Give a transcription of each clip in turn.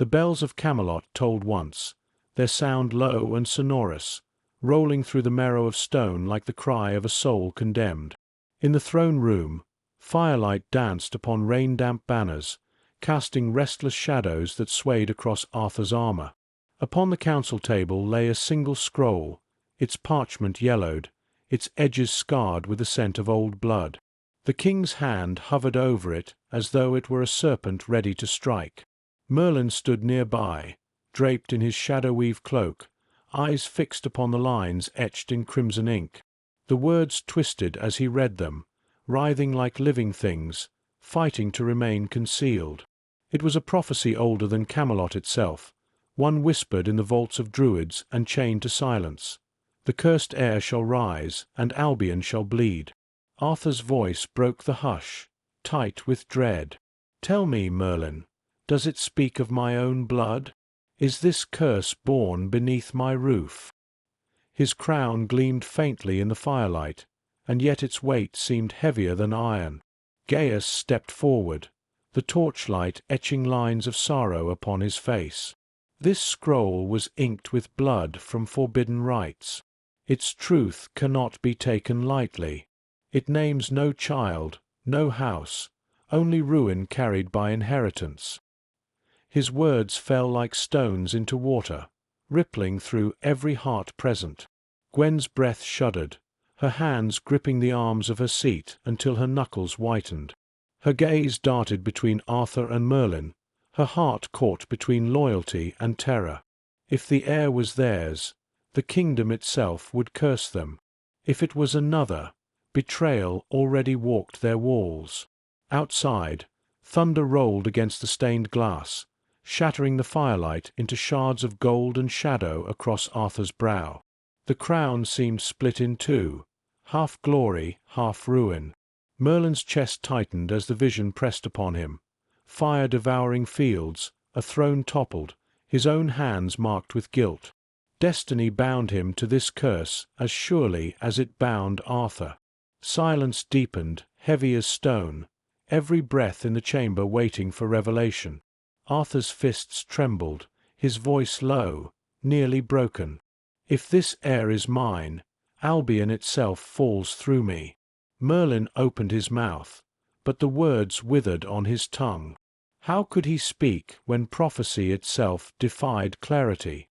The bells of Camelot tolled once, their sound low and sonorous, rolling through the marrow of stone like the cry of a soul condemned. In the throne room, firelight danced upon rain-damp banners, casting restless shadows that swayed across Arthur's armor. Upon the council table lay a single scroll, its parchment yellowed, its edges scarred with the scent of old blood. The king's hand hovered over it as though it were a serpent ready to strike. Merlin stood nearby, draped in his shadow-weave cloak, eyes fixed upon the lines etched in crimson ink. The words twisted as he read them, writhing like living things, fighting to remain concealed. It was a prophecy older than Camelot itself, one whispered in the vaults of druids and chained to silence. The cursed heir shall rise, and Albion shall bleed. Arthur's voice broke the hush, tight with dread. "Tell me, Merlin, does it speak of my own blood? Is this curse born beneath my roof?" His crown gleamed faintly in the firelight, and yet its weight seemed heavier than iron. Gaius stepped forward, the torchlight etching lines of sorrow upon his face. This scroll was inked with blood from forbidden rites. Its truth cannot be taken lightly. It names no child, no house, only ruin carried by inheritance. His words fell like stones into water, rippling through every heart present. Gwen's breath shuddered, her hands gripping the arms of her seat until her knuckles whitened. Her gaze darted between Arthur and Merlin, her heart caught between loyalty and terror. If the heir was theirs, the kingdom itself would curse them. If it was another, betrayal already walked their walls. Outside, thunder rolled against the stained glass, shattering the firelight into shards of gold and shadow across Arthur's brow. The crown seemed split in two, half glory, half ruin. Merlin's chest tightened as the vision pressed upon him. Fire-devouring fields, a throne toppled, his own hands marked with guilt. Destiny bound him to this curse as surely as it bound Arthur. Silence deepened, heavy as stone, every breath in the chamber waiting for revelation. Arthur's fists trembled, his voice low, nearly broken. "If this heir is mine, Albion itself falls through me." Merlin opened his mouth, but the words withered on his tongue. How could he speak when prophecy itself defied clarity?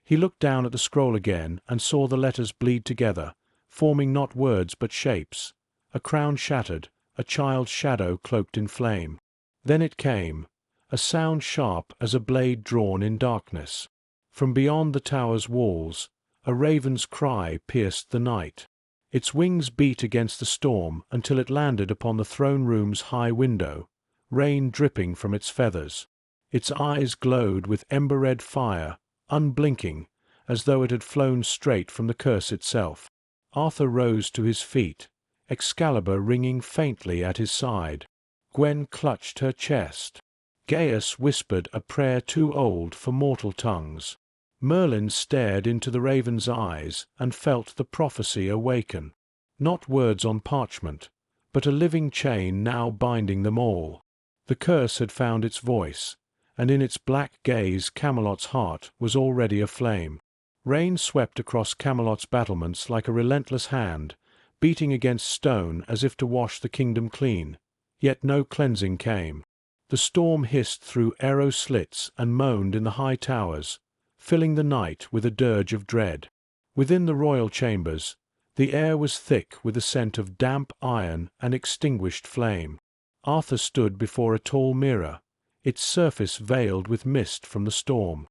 He looked down at the scroll again and saw the letters bleed together, forming not words but shapes. A crown shattered, a child's shadow cloaked in flame. Then it came, a sound sharp as a blade drawn in darkness. From beyond the tower's walls, a raven's cry pierced the night. Its wings beat against the storm until it landed upon the throne room's high window, rain dripping from its feathers. Its eyes glowed with ember-red fire, unblinking, as though it had flown straight from the curse itself. Arthur rose to his feet, Excalibur ringing faintly at his side. Gwen clutched her chest. Gaius whispered a prayer too old for mortal tongues. Merlin stared into the raven's eyes and felt the prophecy awaken. Not words on parchment, but a living chain now binding them all. The curse had found its voice, and in its black gaze Camelot's heart was already aflame. Rain swept across Camelot's battlements like a relentless hand, beating against stone as if to wash the kingdom clean, yet no cleansing came. The storm hissed through arrow slits and moaned in the high towers, filling the night with a dirge of dread. Within the royal chambers, the air was thick with the scent of damp iron and extinguished flame. Arthur stood before a tall mirror, its surface veiled with mist from the storm.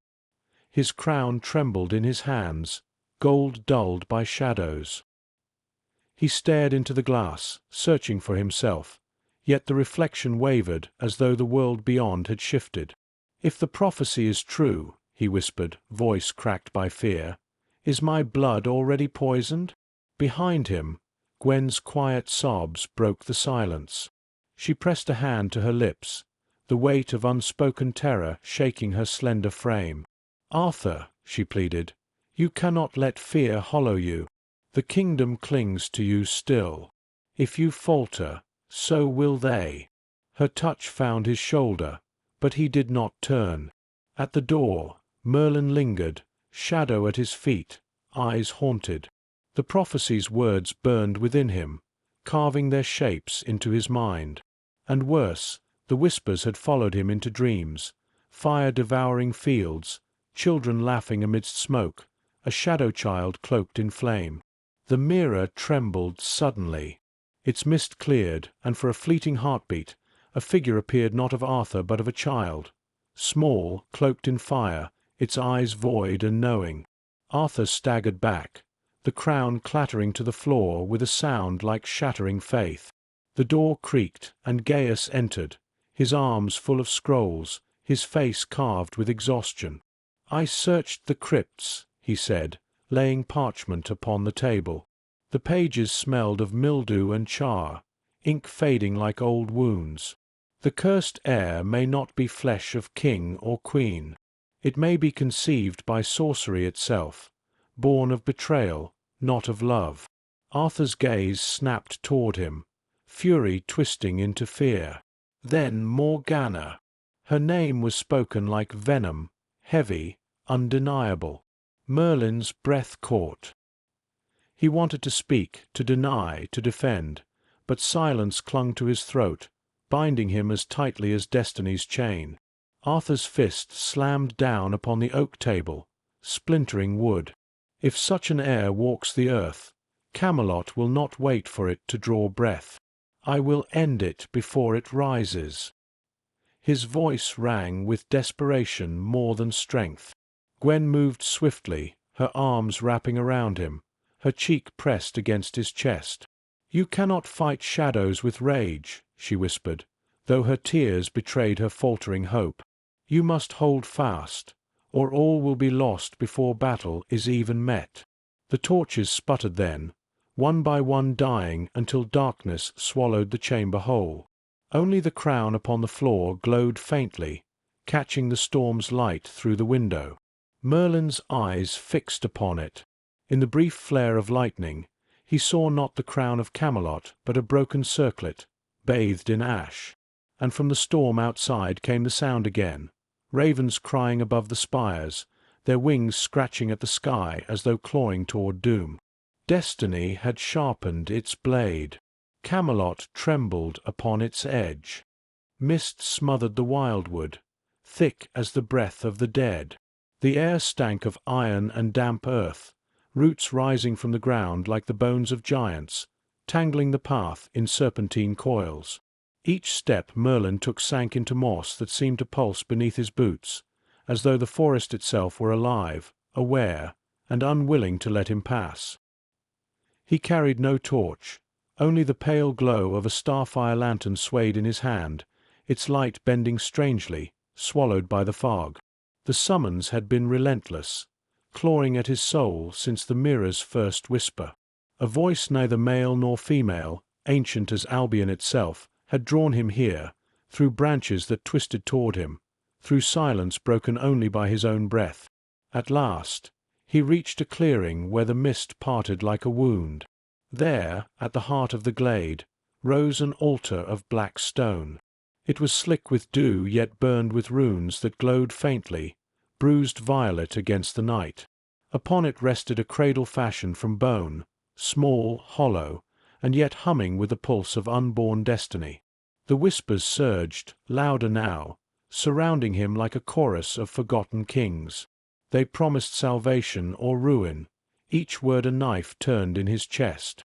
His crown trembled in his hands, gold dulled by shadows. He stared into the glass, searching for himself, yet the reflection wavered as though the world beyond had shifted. "If the prophecy is true," he whispered, voice cracked by fear, "is my blood already poisoned?" Behind him, Gwen's quiet sobs broke the silence. She pressed a hand to her lips, the weight of unspoken terror shaking her slender frame. "Arthur," she pleaded, "you cannot let fear hollow you. The kingdom clings to you still. If you falter, so will they." Her touch found his shoulder, but he did not turn. At the door, Merlin lingered, shadow at his feet, eyes haunted. The prophecy's words burned within him, carving their shapes into his mind. And worse, the whispers had followed him into dreams, fire-devouring fields, children laughing amidst smoke, a shadow child cloaked in flame. The mirror trembled suddenly. Its mist cleared, and for a fleeting heartbeat, a figure appeared not of Arthur but of a child. Small, cloaked in fire, its eyes void and knowing. Arthur staggered back, the crown clattering to the floor with a sound like shattering faith. The door creaked, and Gaius entered, his arms full of scrolls, his face carved with exhaustion. "I searched the crypts," he said, laying parchment upon the table. The pages smelled of mildew and char, ink fading like old wounds. The cursed heir may not be flesh of king or queen. It may be conceived by sorcery itself, born of betrayal, not of love. Arthur's gaze snapped toward him, fury twisting into fear. Then Morgana. Her name was spoken like venom, heavy, undeniable. Merlin's breath caught. He wanted to speak, to deny, to defend, but silence clung to his throat, binding him as tightly as destiny's chain. Arthur's fist slammed down upon the oak table, splintering wood. If such an heir walks the earth, Camelot will not wait for it to draw breath. I will end it before it rises. His voice rang with desperation more than strength. Gwen moved swiftly, her arms wrapping around him, her cheek pressed against his chest. "You cannot fight shadows with rage," she whispered, though her tears betrayed her faltering hope. "You must hold fast, or all will be lost before battle is even met." The torches sputtered then, one by one dying until darkness swallowed the chamber whole. Only the crown upon the floor glowed faintly, catching the storm's light through the window. Merlin's eyes fixed upon it. In the brief flare of lightning, he saw not the crown of Camelot, but a broken circlet, bathed in ash. And from the storm outside came the sound again, ravens crying above the spires, their wings scratching at the sky as though clawing toward doom. Destiny had sharpened its blade. Camelot trembled upon its edge. Mist smothered the wildwood, thick as the breath of the dead. The air stank of iron and damp earth, roots rising from the ground like the bones of giants, tangling the path in serpentine coils. Each step Merlin took sank into moss that seemed to pulse beneath his boots, as though the forest itself were alive, aware, and unwilling to let him pass. He carried no torch, only the pale glow of a starfire lantern swayed in his hand, its light bending strangely, swallowed by the fog. The summons had been relentless, clawing at his soul since the mirror's first whisper. A voice neither male nor female, ancient as Albion itself, had drawn him here, through branches that twisted toward him, through silence broken only by his own breath. At last, he reached a clearing where the mist parted like a wound. There, at the heart of the glade, rose an altar of black stone. It was slick with dew yet burned with runes that glowed faintly, bruised violet against the night. Upon it rested a cradle fashioned from bone, small, hollow, and yet humming with the pulse of unborn destiny. The whispers surged, louder now, surrounding him like a chorus of forgotten kings. They promised salvation or ruin, each word a knife turned in his chest.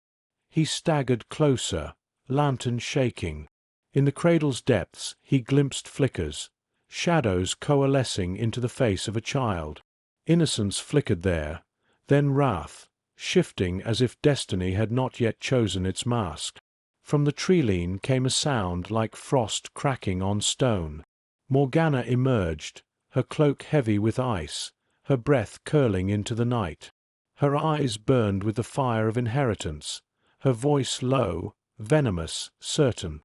He staggered closer, lantern shaking. In the cradle's depths he glimpsed flickers, shadows coalescing into the face of a child. Innocence flickered there, then wrath, shifting as if destiny had not yet chosen its mask. From the tree-lean came a sound like frost cracking on stone. Morgana emerged, her cloak heavy with ice, her breath curling into the night. Her eyes burned with the fire of inheritance, her voice low, venomous, certain.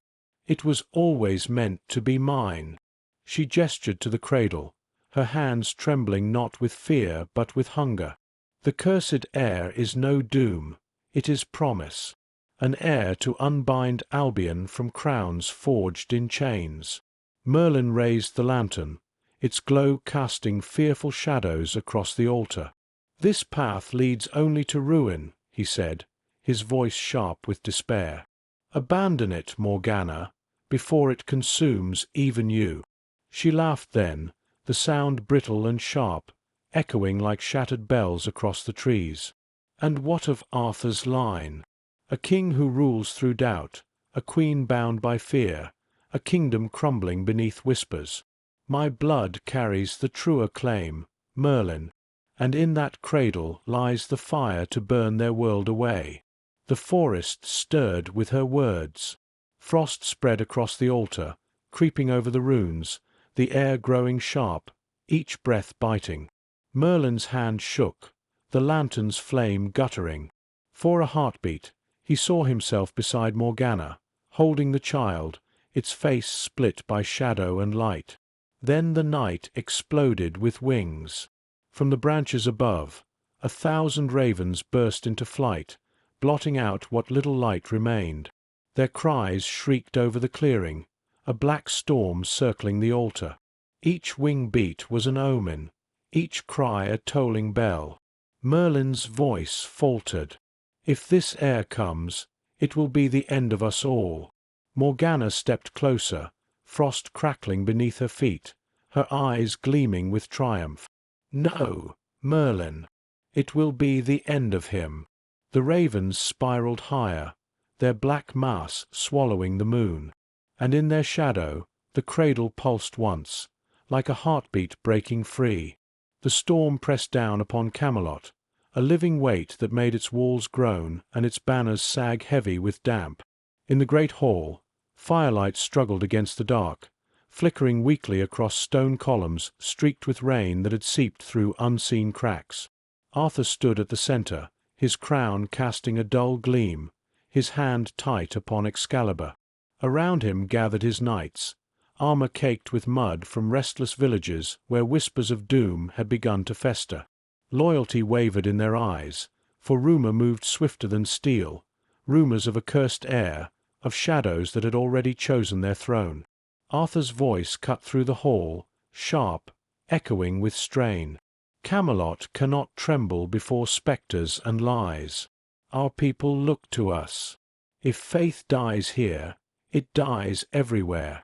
"It was always meant to be mine." She gestured to the cradle, her hands trembling not with fear but with hunger. "The cursed heir is no doom, it is promise. An heir to unbind Albion from crowns forged in chains." Merlin raised the lantern, its glow casting fearful shadows across the altar. "This path leads only to ruin," he said, his voice sharp with despair. "Abandon it, Morgana, before it consumes even you." She laughed then, the sound brittle and sharp, echoing like shattered bells across the trees. "And what of Arthur's line? A king who rules through doubt, a queen bound by fear, a kingdom crumbling beneath whispers. My blood carries the truer claim, Merlin, and in that cradle lies the fire to burn their world away." The forest stirred with her words. Frost spread across the altar, creeping over the runes, the air growing sharp, each breath biting. Merlin's hand shook, the lantern's flame guttering. For a heartbeat, he saw himself beside Morgana, holding the child, its face split by shadow and light. Then the night exploded with wings. From the branches above, 1,000 ravens burst into flight, blotting out what little light remained. Their cries shrieked over the clearing, a black storm circling the altar. Each wing beat was an omen, each cry a tolling bell. Merlin's voice faltered. "If this air comes, it will be the end of us all." Morgana stepped closer, frost crackling beneath her feet, her eyes gleaming with triumph. "No, Merlin. It will be the end of him." The ravens spiraled higher, their black mass swallowing the moon. And in their shadow, the cradle pulsed once, like a heartbeat breaking free. The storm pressed down upon Camelot, a living weight that made its walls groan and its banners sag heavy with damp. In the great hall, firelight struggled against the dark, flickering weakly across stone columns streaked with rain that had seeped through unseen cracks. Arthur stood at the center, his crown casting a dull gleam, his hand tight upon Excalibur. Around him gathered his knights, armor caked with mud from restless villages where whispers of doom had begun to fester. Loyalty wavered in their eyes, for rumor moved swifter than steel, rumors of a cursed heir, of shadows that had already chosen their throne. Arthur's voice cut through the hall, sharp, echoing with strain. "Camelot cannot tremble before spectres and lies. Our people look to us. If faith dies here, it dies everywhere."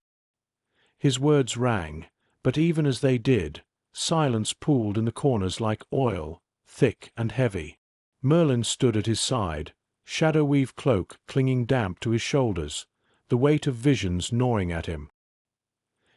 His words rang, but even as they did, silence pooled in the corners like oil, thick and heavy. Merlin stood at his side, shadow-weave cloak clinging damp to his shoulders, the weight of visions gnawing at him.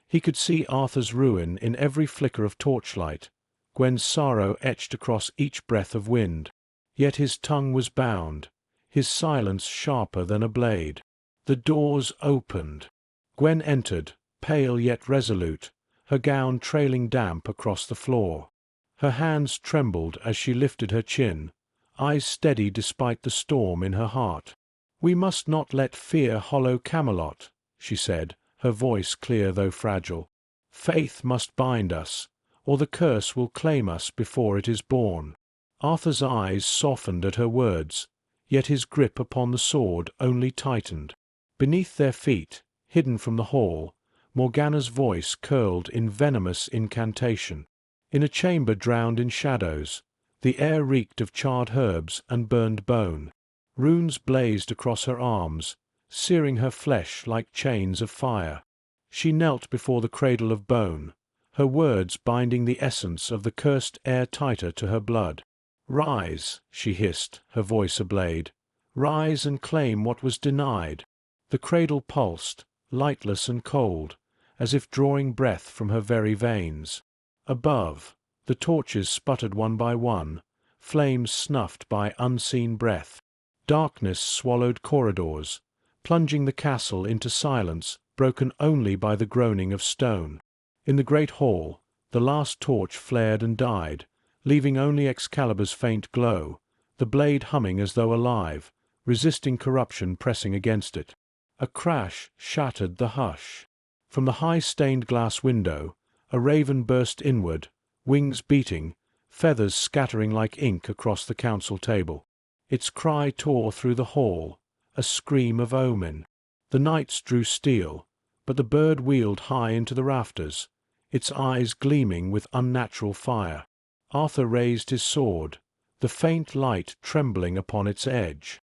He could see Arthur's ruin in every flicker of torchlight, Gwen's sorrow etched across each breath of wind. Yet his tongue was bound, his silence sharper than a blade. The doors opened. Gwen entered, pale yet resolute, her gown trailing damp across the floor. Her hands trembled as she lifted her chin, eyes steady despite the storm in her heart. "We must not let fear hollow Camelot," she said, her voice clear though fragile. "Faith must bind us, or the curse will claim us before it is born." Arthur's eyes softened at her words, yet his grip upon the sword only tightened. Beneath their feet, hidden from the hall, Morgana's voice curled in venomous incantation. In a chamber drowned in shadows, the air reeked of charred herbs and burned bone. Runes blazed across her arms, searing her flesh like chains of fire. She knelt before the cradle of bone, her words binding the essence of the cursed heir tighter to her blood. "Rise," she hissed, her voice ablade. "Rise and claim what was denied." The cradle pulsed, lightless and cold, as if drawing breath from her very veins. Above, the torches sputtered one by one, flames snuffed by unseen breath. Darkness swallowed corridors, plunging the castle into silence broken only by the groaning of stone. In the great hall, the last torch flared and died, leaving only Excalibur's faint glow, the blade humming as though alive, resisting corruption pressing against it. A crash shattered the hush. From the high stained glass window, a raven burst inward, wings beating, feathers scattering like ink across the council table. Its cry tore through the hall, a scream of omen. The knights drew steel, but the bird wheeled high into the rafters, its eyes gleaming with unnatural fire. Arthur raised his sword, the faint light trembling upon its edge.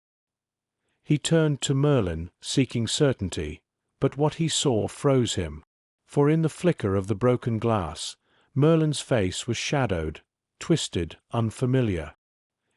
He turned to Merlin, seeking certainty, but what he saw froze him. For in the flicker of the broken glass, Merlin's face was shadowed, twisted, unfamiliar.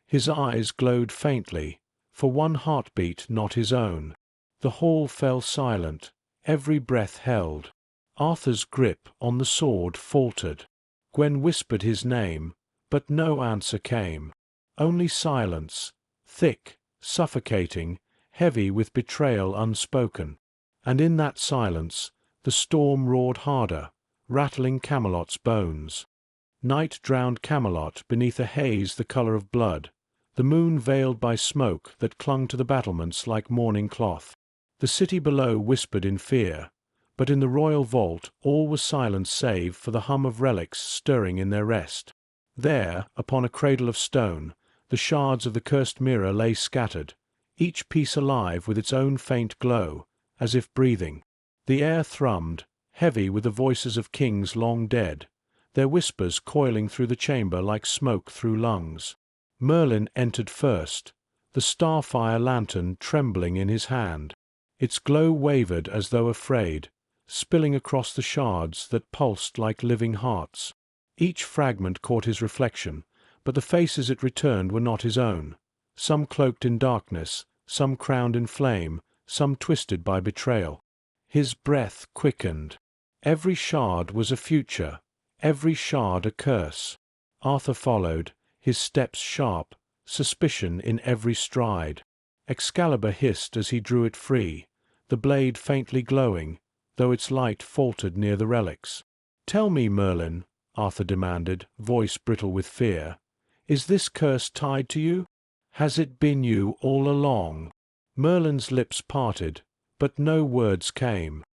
His eyes glowed faintly, for one heartbeat not his own. The hall fell silent, every breath held. Arthur's grip on the sword faltered. Gwen whispered his name, but no answer came. Only silence, thick, suffocating, heavy with betrayal unspoken. And in that silence, the storm roared harder, rattling Camelot's bones. Night drowned Camelot beneath a haze the color of blood, the moon veiled by smoke that clung to the battlements like mourning cloth. The city below whispered in fear, but in the royal vault all was silence save for the hum of relics stirring in their rest. There, upon a cradle of stone, the shards of the cursed mirror lay scattered, each piece alive with its own faint glow, as if breathing. The air thrummed, heavy with the voices of kings long dead, their whispers coiling through the chamber like smoke through lungs. Merlin entered first, the starfire lantern trembling in his hand. Its glow wavered as though afraid, spilling across the shards that pulsed like living hearts. Each fragment caught his reflection, but the faces it returned were not his own. Some cloaked in darkness, some crowned in flame, some twisted by betrayal. His breath quickened. Every shard was a future, every shard a curse. Arthur followed, his steps sharp, suspicion in every stride. Excalibur hissed as he drew it free, the blade faintly glowing, though its light faltered near the relics. "Tell me, Merlin," Arthur demanded, voice brittle with fear, "is this curse tied to you? Has it been you all along?" Merlin's lips parted, but no words came.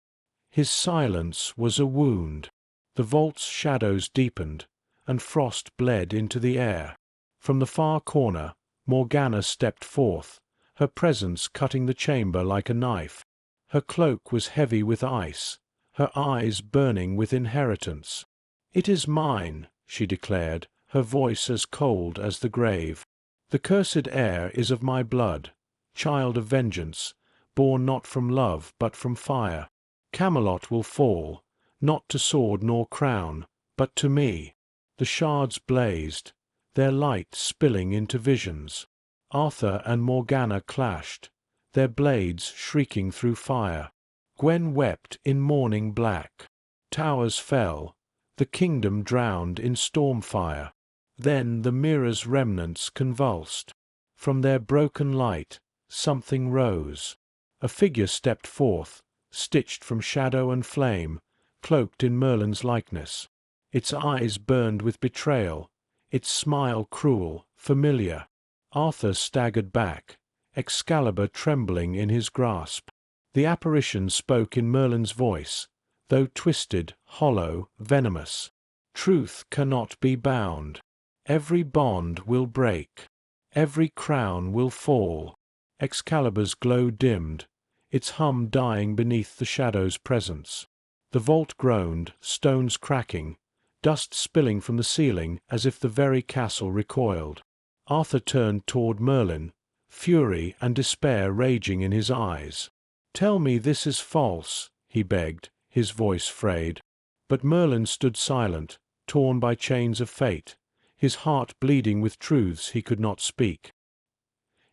His silence was a wound. The vault's shadows deepened, and frost bled into the air. From the far corner, Morgana stepped forth, her presence cutting the chamber like a knife. Her cloak was heavy with ice, her eyes burning with inheritance. "It is mine," she declared, her voice as cold as the grave. "The cursed heir is of my blood, child of vengeance, born not from love but from fire. Camelot will fall, not to sword nor crown, but to me." The shards blazed, their light spilling into visions. Arthur and Morgana clashed, their blades shrieking through fire. Gwen wept in mourning black. Towers fell, the kingdom drowned in storm fire. Then the mirror's remnants convulsed. From their broken light, something rose. A figure stepped forth, stitched from shadow and flame, cloaked in Merlin's likeness. Its eyes burned with betrayal, its smile cruel, familiar. Arthur staggered back, Excalibur trembling in his grasp. The apparition spoke in Merlin's voice, though twisted, hollow, venomous. "Truth cannot be bound. Every bond will break. Every crown will fall." Excalibur's glow dimmed, its hum dying beneath the shadow's presence. The vault groaned, stones cracking, dust spilling from the ceiling as if the very castle recoiled. Arthur turned toward Merlin, fury and despair raging in his eyes. "Tell me this is false," he begged, his voice frayed. But Merlin stood silent, torn by chains of fate, his heart bleeding with truths he could not speak.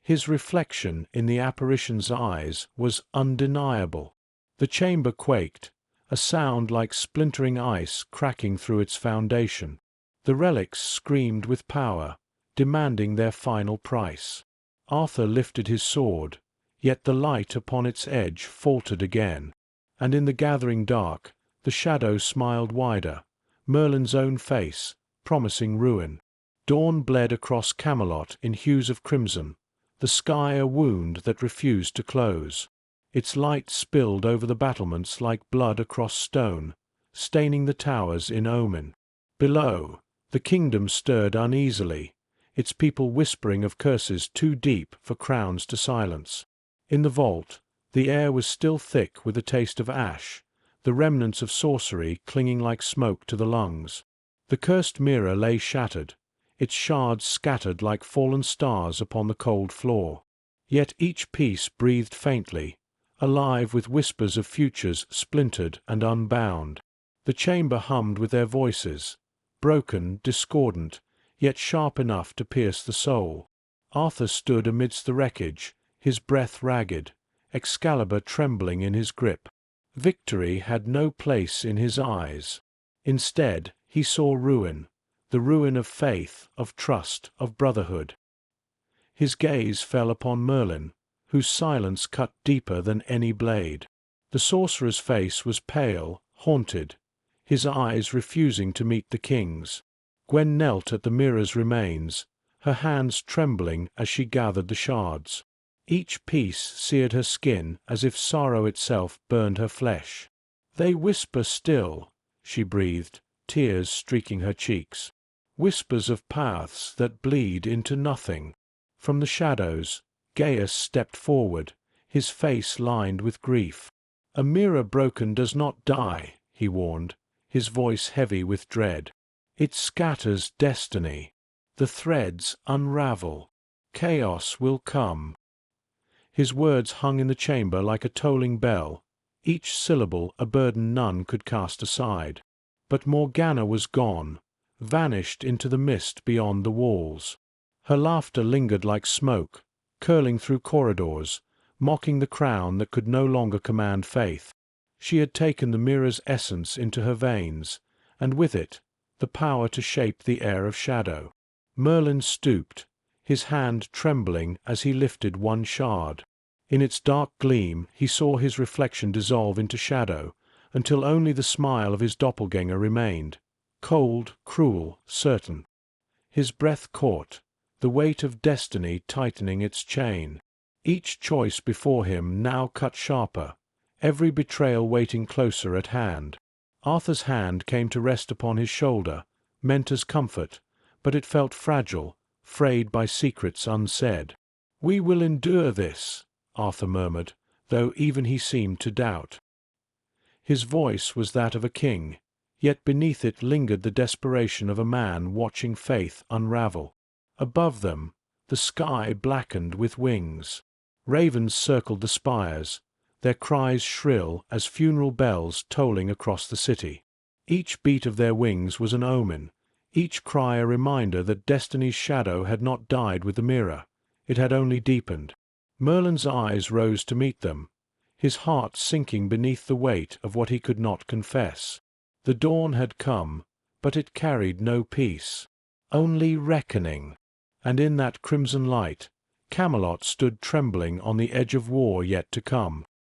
His reflection in the apparition's eyes was undeniable. The chamber quaked, a sound like splintering ice cracking through its foundation. The relics screamed with power, demanding their final price. Arthur lifted his sword, yet the light upon its edge faltered again, and in the gathering dark the shadow smiled wider, Merlin's own face, promising ruin. Dawn bled across Camelot in hues of crimson, the sky a wound that refused to close. Its light spilled over the battlements like blood across stone, staining the towers in omen. Below, the kingdom stirred uneasily, its people whispering of curses too deep for crowns to silence. In the vault, the air was still thick with the taste of ash, the remnants of sorcery clinging like smoke to the lungs. The cursed mirror lay shattered, its shards scattered like fallen stars upon the cold floor. Yet each piece breathed faintly, alive with whispers of futures splintered and unbound. The chamber hummed with their voices, broken, discordant, yet sharp enough to pierce the soul. Arthur stood amidst the wreckage, his breath ragged, Excalibur trembling in his grip. Victory had no place in his eyes. Instead, he saw ruin, the ruin of faith, of trust, of brotherhood. His gaze fell upon Merlin, whose silence cut deeper than any blade. The sorcerer's face was pale, haunted, his eyes refusing to meet the king's. Gwen knelt at the mirror's remains, her hands trembling as she gathered the shards. Each piece seared her skin as if sorrow itself burned her flesh. "They whisper still," she breathed, tears streaking her cheeks. "Whispers of paths that bleed into nothing." From the shadows, Gaius stepped forward, his face lined with grief. "A mirror broken does not die," he warned, his voice heavy with dread. "It scatters destiny. The threads unravel. Chaos will come." His words hung in the chamber like a tolling bell, each syllable a burden none could cast aside. But Morgana was gone, vanished into the mist beyond the walls. Her laughter lingered like smoke, curling through corridors, mocking the crown that could no longer command faith. She had taken the mirror's essence into her veins, and with it, the power to shape the air of shadow. Merlin stooped, his hand trembling as he lifted one shard. In its dark gleam he saw his reflection dissolve into shadow, until only the smile of his doppelganger remained, cold, cruel, certain. His breath caught, the weight of destiny tightening its chain. Each choice before him now cut sharper, every betrayal waiting closer at hand. Arthur's hand came to rest upon his shoulder, meant as comfort, but it felt fragile, frayed by secrets unsaid. "We will endure this," Arthur murmured, though even he seemed to doubt. His voice was that of a king, yet beneath it lingered the desperation of a man watching faith unravel. Above them, the sky blackened with wings. Ravens circled the spires, their cries shrill as funeral bells tolling across the city. Each beat of their wings was an omen, each cry a reminder that destiny's shadow had not died with the mirror, it had only deepened. Merlin's eyes rose to meet them, his heart sinking beneath the weight of what he could not confess. The dawn had come, but it carried no peace, only reckoning. And in that crimson light, Camelot stood trembling on the edge of war yet to come.